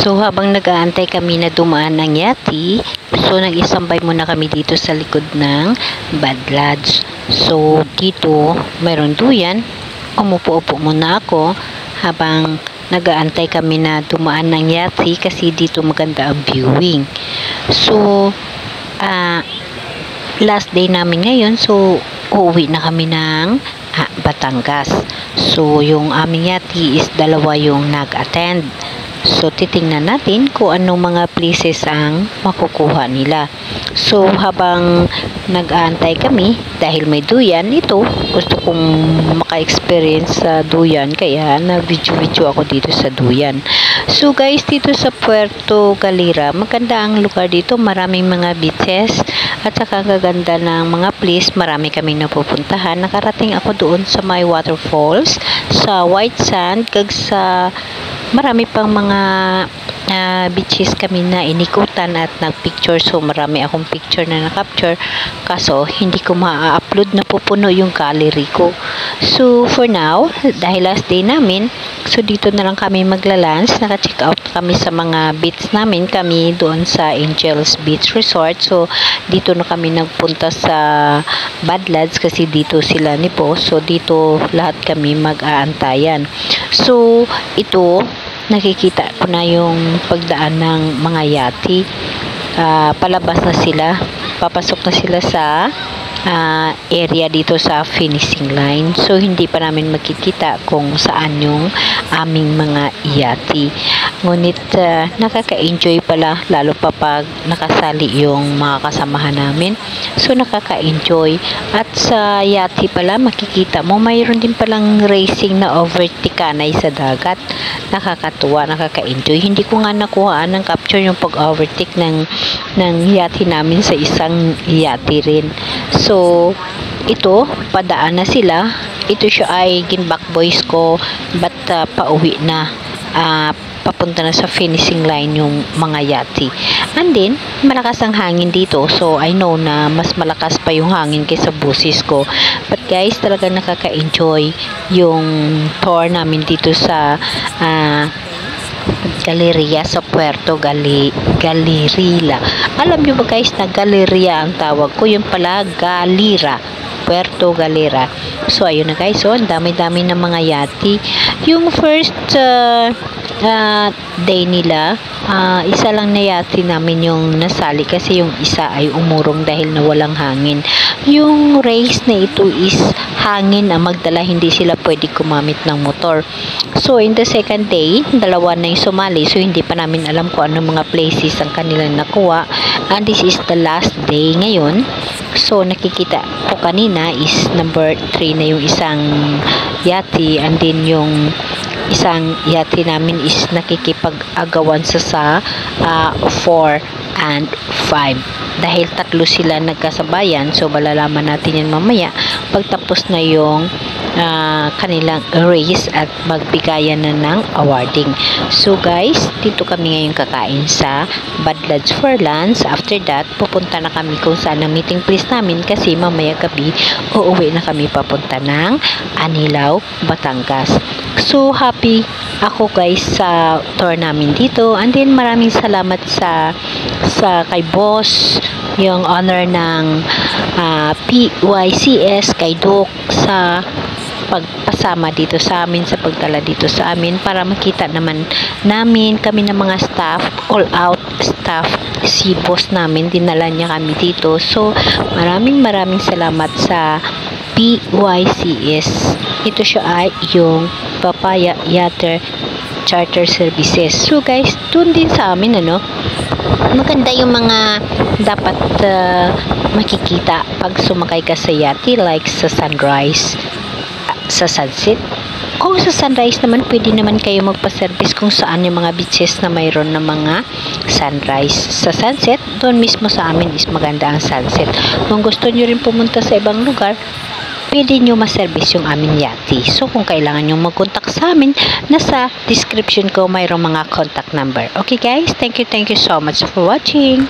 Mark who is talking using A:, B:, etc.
A: So habang nag-aantay kami na dumaan ng Yati, so nag-isambay muna kami dito sa likod ng Badlads. So dito mayroon duyan. Umupo-upo muna ako habang nag-aantay kami na dumaan ng Yati kasi dito maganda ang viewing. So last day namin ngayon, so uuwi na kami ng Batangas. So yung aming Yati is dalawa yung nag-attend. So titingnan natin kung anong mga places ang makukuha nila. So habang nag-aantay kami, dahil may duyan, ito gusto kong maka-experience sa duyan, kaya nag-video ako dito sa duyan. So guys, dito sa Puerto Galera, maganda ang lugar dito, maraming mga beaches at saka gaganda ng mga place, marami kaming napupuntahan. Nakarating ako doon sa may waterfalls, sa White Sand, kag sa marami pang mga beaches kami na inikutan at nagpicture. So marami akong picture na nakapture, kaso hindi ko ma-upload, na pupuno yung gallery ko. So for now, dahil last day namin, so dito na lang kami magla-lunch. Naka-check out kami sa mga beach namin, kami doon sa Angels Beach Resort. So dito na kami nagpunta sa Badlads kasi dito sila ni Boss. So dito lahat kami mag-aantayan. So ito, nakikita ko na yung pagdaan ng mga Yati. Palabas na sila, papasok na sila sa area dito sa finishing line. So hindi pa namin makikita kung saan yung aming mga Yati. Ngunit nakaka-enjoy pala, lalo pa pag nakasali yung mga kasamahan namin. So nakaka-enjoy. At sa Yati pala, makikita mo mayroon din palang racing na overtake kanay sa dagat. Nakakatuwa, nakaka-enjoy. Hindi ko nga nakuhaan ng capture yung pag-overtake ng Yati namin sa isang Yati rin. So ito, padaan na sila. Ito siya ay ginback boys ko, but pauwi na, papunta na sa finishing line yung mga Yati. And then malakas ang hangin dito, so I know na mas malakas pa yung hangin kaysa busis ko. But guys, talagang nakaka-enjoy yung tour namin dito sa Galleria sa Puerto Galirila. Alam nyo ba guys na Galleria ang tawag ko? Yung pala Galera, Puerto Galera. So ayun na guys, so ang dami-dami ng mga Yati. Yung first day nila, isa lang na Yati namin yung nasali kasi yung isa ay umurong dahil na walang hangin. Yung race na ito is hangin ang magdala, hindi sila pwede kumamit ng motor. So in the second day, dalawa na yung sumali, so hindi pa namin alam kung ano mga places ang kanilang nakuha. And this is the last day ngayon. So nakikita ko kanina is number 3 na yung isang Yati, and then yung isang Yati namin is nakikipag-agawan sa 4 and 5 dahil tatlo sila nagkasabayan. So malalaman natin yan mamaya pagtapos na yung kanilang race at magbigayan na ng awarding. So guys, dito kami ngayon kakain sa Badlads for lunch. After that, pupunta na kami kung saan ang meeting place namin kasi mamaya gabi uuwi na kami papunta ng Anilao, Batangas. So happy ako guys sa tour namin dito, and then maraming salamat sa kay Boss, yung owner ng PYCS, kay Doc sa pagpasama dito sa amin, sa pagdala dito sa amin para makita naman namin kami ng mga staff, all out staff. Si boss namin, dinala niya kami dito. So maraming salamat sa PYCS. Ito siya ay yung Papaya Yacht Charter Services. So guys, dun din sa amin maganda yung mga dapat makikita pag sumakay ka sa Yati, like sa sunrise, sa sunset. Kung sa sunrise naman, pwede naman kayo magpa-service kung saan yung mga beaches na mayroon na mga sunrise. Sa sunset, doon mismo sa amin is maganda ang sunset. Kung gusto nyo rin pumunta sa ibang lugar, pwede nyo ma-service yung aming Yati. So kung kailangan nyo mag-contact sa amin, nasa description ko mayroong mga contact number. Okay guys, thank you so much for watching.